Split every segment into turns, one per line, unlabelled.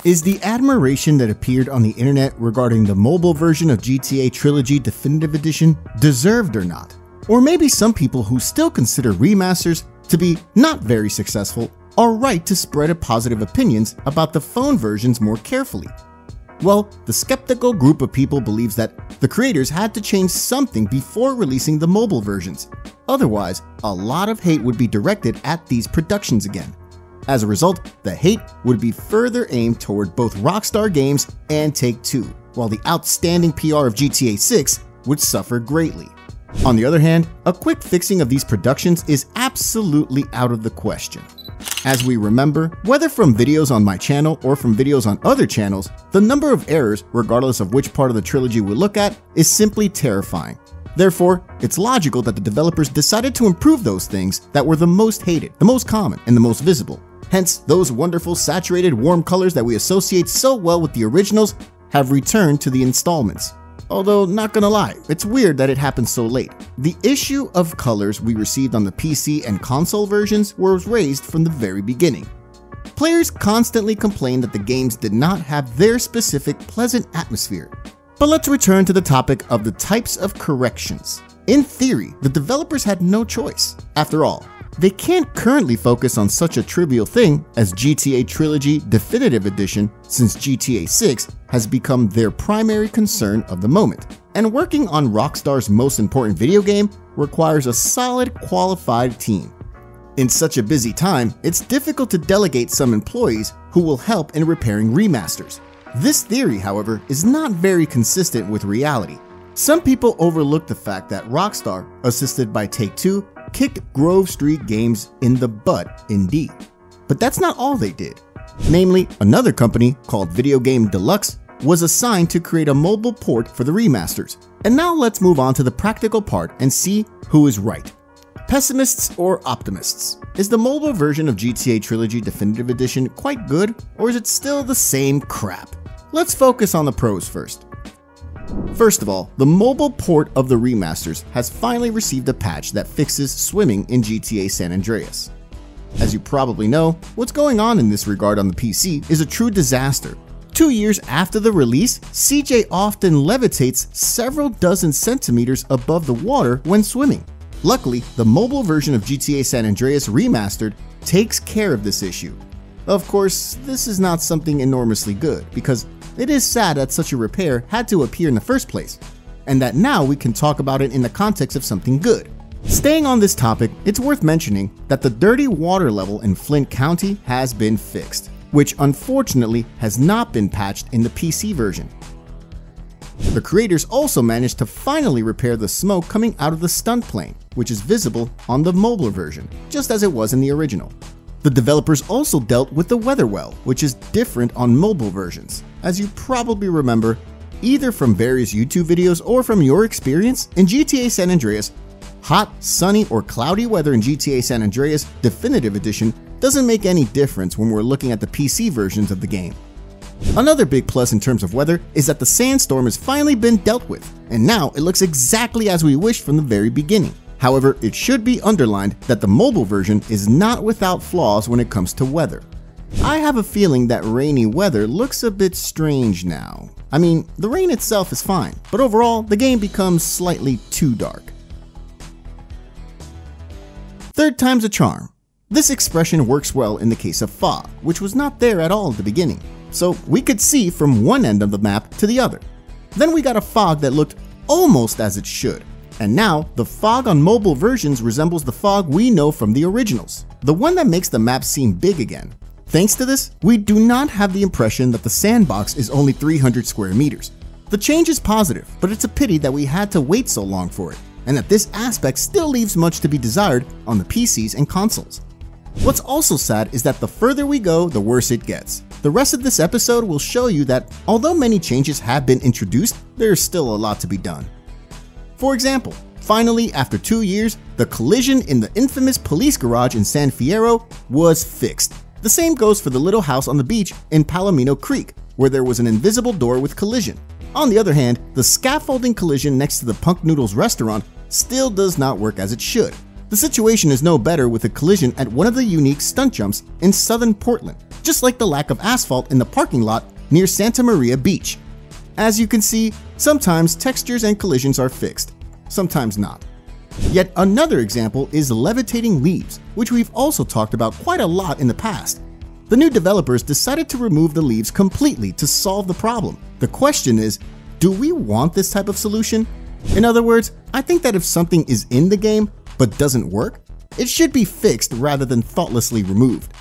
Is the admiration that appeared on the internet regarding the mobile version of GTA Trilogy Definitive Edition deserved or not? Or maybe some people who still consider remasters to be not very successful are right to spread a positive opinions about the phone versions more carefully. Well, the skeptical group of people believes that the creators had to change something before releasing the mobile versions. Otherwise, a lot of hate would be directed at these productions again. As a result, the hate would be further aimed toward both Rockstar Games and Take-Two, while the outstanding PR of GTA 6 would suffer greatly. On the other hand, a quick fixing of these productions is absolutely out of the question. As we remember, whether from videos on my channel or from videos on other channels, the number of errors, regardless of which part of the trilogy we look at, is simply terrifying. Therefore, it's logical that the developers decided to improve those things that were the most hated, the most common, and the most visible. Hence, those wonderful saturated warm colors that we associate so well with the originals have returned to the installments. Although, not gonna lie, it's weird that it happened so late. The issue of colors we received on the PC and console versions was raised from the very beginning. Players constantly complained that the games did not have their specific pleasant atmosphere. But let's return to the topic of the types of corrections. In theory, the developers had no choice. After all, they can't currently focus on such a trivial thing as GTA Trilogy Definitive Edition since GTA 6 has become their primary concern of the moment. And working on Rockstar's most important video game requires a solid, qualified team. In such a busy time, it's difficult to delegate some employees who will help in repairing remasters. This theory, however, is not very consistent with reality. Some people overlook the fact that Rockstar, assisted by Take-Two, kicked Grove Street Games in the butt indeed. But that's not all they did. Namely, another company called Video Game Deluxe was assigned to create a mobile port for the remasters. And now let's move on to the practical part and see who is right. Pessimists or optimists? Is the mobile version of GTA Trilogy Definitive Edition quite good, or is it still the same crap? Let's focus on the pros first. First of all, the mobile port of the remasters has finally received a patch that fixes swimming in GTA San Andreas. As you probably know, what's going on in this regard on the PC is a true disaster. 2 years after the release, CJ often levitates several dozen centimeters above the water when swimming. Luckily, the mobile version of GTA San Andreas Remastered takes care of this issue. Of course, this is not something enormously good, because it is sad that such a repair had to appear in the first place, and that now we can talk about it in the context of something good. Staying on this topic, it's worth mentioning that the dirty water level in Flint County has been fixed, which unfortunately has not been patched in the PC version. The creators also managed to finally repair the smoke coming out of the stunt plane, which is visible on the mobile version, just as it was in the original. The developers also dealt with the weather well, which is different on mobile versions. As you probably remember, either from various YouTube videos or from your experience, in GTA San Andreas, hot, sunny, or cloudy weather in GTA San Andreas Definitive Edition doesn't make any difference when we're looking at the PC versions of the game. Another big plus in terms of weather is that the sandstorm has finally been dealt with, and now it looks exactly as we wished from the very beginning. However, it should be underlined that the mobile version is not without flaws when it comes to weather. I have a feeling that rainy weather looks a bit strange now. I mean, the rain itself is fine, but overall, the game becomes slightly too dark. Third time's a charm. This expression works well in the case of fog, which was not there at all at the beginning, so we could see from one end of the map to the other. Then we got a fog that looked almost as it should. And now, the fog on mobile versions resembles the fog we know from the originals, the one that makes the map seem big again. Thanks to this, we do not have the impression that the sandbox is only 300 square meters. The change is positive, but it's a pity that we had to wait so long for it, and that this aspect still leaves much to be desired on the PCs and consoles. What's also sad is that the further we go, the worse it gets. The rest of this episode will show you that although many changes have been introduced, there's still a lot to be done. For example, finally, after 2 years, the collision in the infamous police garage in San Fierro was fixed. The same goes for the little house on the beach in Palomino Creek, where there was an invisible door with collision. On the other hand, the scaffolding collision next to the Punk Noodles restaurant still does not work as it should. The situation is no better with a collision at one of the unique stunt jumps in southern Portland. just like the lack of asphalt in the parking lot near Santa Maria Beach. As you can see, sometimes textures and collisions are fixed, sometimes not. Yet another example is levitating leaves, which we've also talked about quite a lot in the past. The new developers decided to remove the leaves completely to solve the problem. The question is, do we want this type of solution? In other words, I think that if something is in the game but doesn't work, it should be fixed rather than thoughtlessly removed.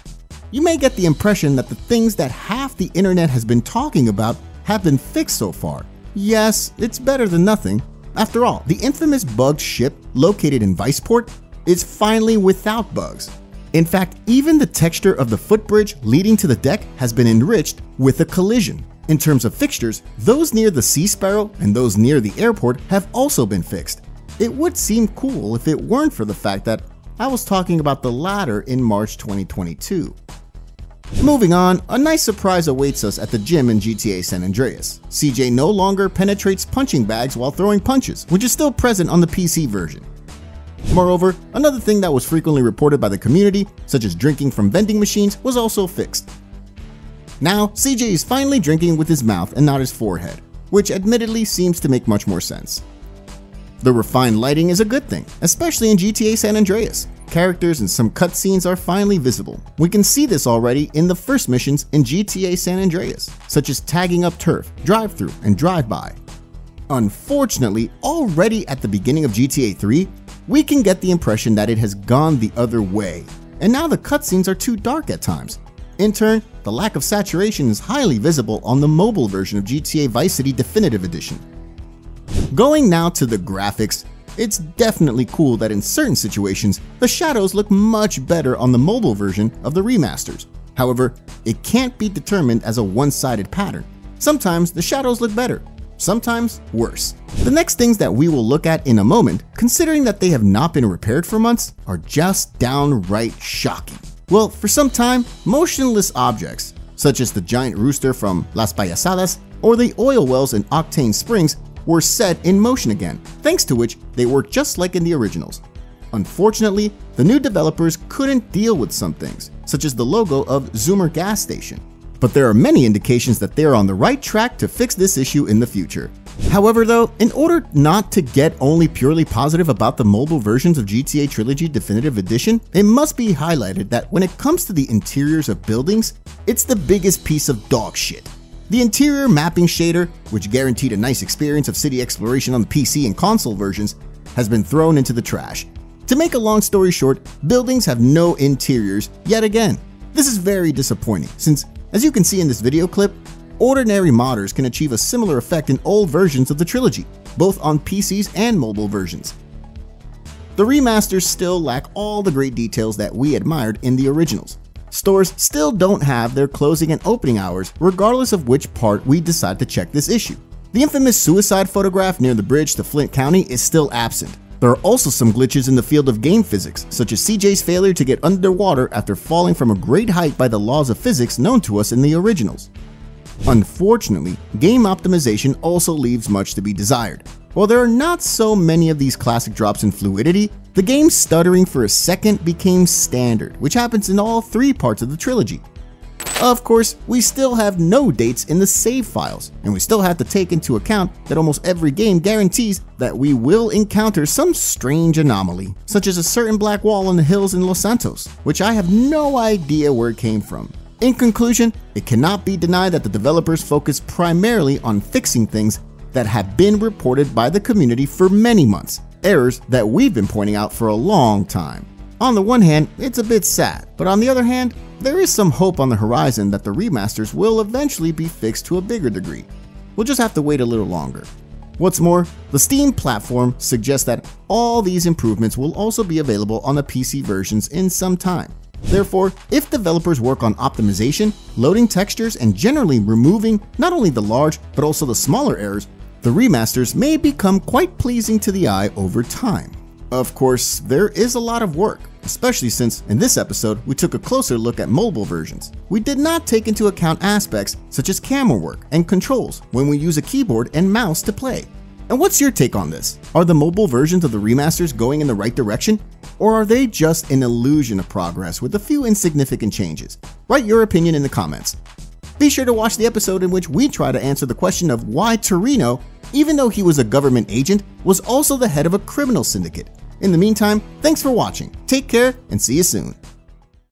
You may get the impression that the things that half the internet has been talking about have been fixed so far. Yes, it's better than nothing. After all, the infamous bugged ship located in Viceport is finally without bugs. In fact, even the texture of the footbridge leading to the deck has been enriched with a collision. In terms of fixtures, those near the Sea Sparrow and those near the airport have also been fixed. It would seem cool if it weren't for the fact that I was talking about the latter in March 2022. Moving on, a nice surprise awaits us at the gym in GTA San Andreas. CJ no longer penetrates punching bags while throwing punches, which is still present on the PC version. Moreover, another thing that was frequently reported by the community, such as drinking from vending machines, was also fixed. Now, CJ is finally drinking with his mouth and not his forehead, which admittedly seems to make much more sense. The refined lighting is a good thing, especially in GTA San Andreas. Characters and some cutscenes are finally visible. We can see this already in the first missions in GTA San Andreas, such as tagging up turf, drive-through, and drive-by. Unfortunately, already at the beginning of GTA 3, we can get the impression that it has gone the other way, and now the cutscenes are too dark at times. In turn, the lack of saturation is highly visible on the mobile version of GTA Vice City Definitive Edition. Going now to the graphics, it's definitely cool that in certain situations, the shadows look much better on the mobile version of the remasters. However, it can't be determined as a one-sided pattern. Sometimes the shadows look better, sometimes worse. The next things that we will look at in a moment, considering that they have not been repaired for months, are just downright shocking. Well, for some time, motionless objects, such as the giant rooster from Las Payasadas or the oil wells in Octane Springs, were set in motion again, thanks to which they work just like in the originals. Unfortunately, the new developers couldn't deal with some things, such as the logo of Zoomer gas station. But there are many indications that they are on the right track to fix this issue in the future. However though, in order not to get only purely positive about the mobile versions of GTA Trilogy Definitive Edition, it must be highlighted that when it comes to the interiors of buildings, it's the biggest piece of dog shit. The interior mapping shader, which guaranteed a nice experience of city exploration on the PC and console versions, has been thrown into the trash. To make a long story short, buildings have no interiors yet again. This is very disappointing since, as you can see in this video clip, ordinary modders can achieve a similar effect in old versions of the trilogy, both on PCs and mobile versions. The remasters still lack all the great details that we admired in the originals. Stores still don't have their closing and opening hours, regardless of which part we decide to check this issue. The infamous suicide photograph near the bridge to Flint County is still absent. There are also some glitches in the field of game physics, such as CJ's failure to get underwater after falling from a great height by the laws of physics known to us in the originals. Unfortunately, game optimization also leaves much to be desired. While there are not so many of these classic drops in fluidity, the game stuttering for a second became standard, which happens in all three parts of the trilogy. Of course, we still have no dates in the save files, and we still have to take into account that almost every game guarantees that we will encounter some strange anomaly, such as a certain black wall on the hills in Los Santos, which I have no idea where it came from. In conclusion, it cannot be denied that the developers focus primarily on fixing things that have been reported by the community for many months, errors that we've been pointing out for a long time. On the one hand, it's a bit sad, but on the other hand, there is some hope on the horizon that the remasters will eventually be fixed to a bigger degree. We'll just have to wait a little longer. What's more, the Steam platform suggests that all these improvements will also be available on the PC versions in some time. Therefore, if developers work on optimization, loading textures, and generally removing not only the large but also the smaller errors, the remasters may become quite pleasing to the eye over time. Of course, there is a lot of work, especially since in this episode we took a closer look at mobile versions. We did not take into account aspects such as camera work and controls when we use a keyboard and mouse to play. And what's your take on this? Are the mobile versions of the remasters going in the right direction? Or are they just an illusion of progress with a few insignificant changes? Write your opinion in the comments. Be sure to watch the episode in which we try to answer the question of why Torino, even though he was a government agent, was also the head of a criminal syndicate. In the meantime, thanks for watching, take care, and see you soon.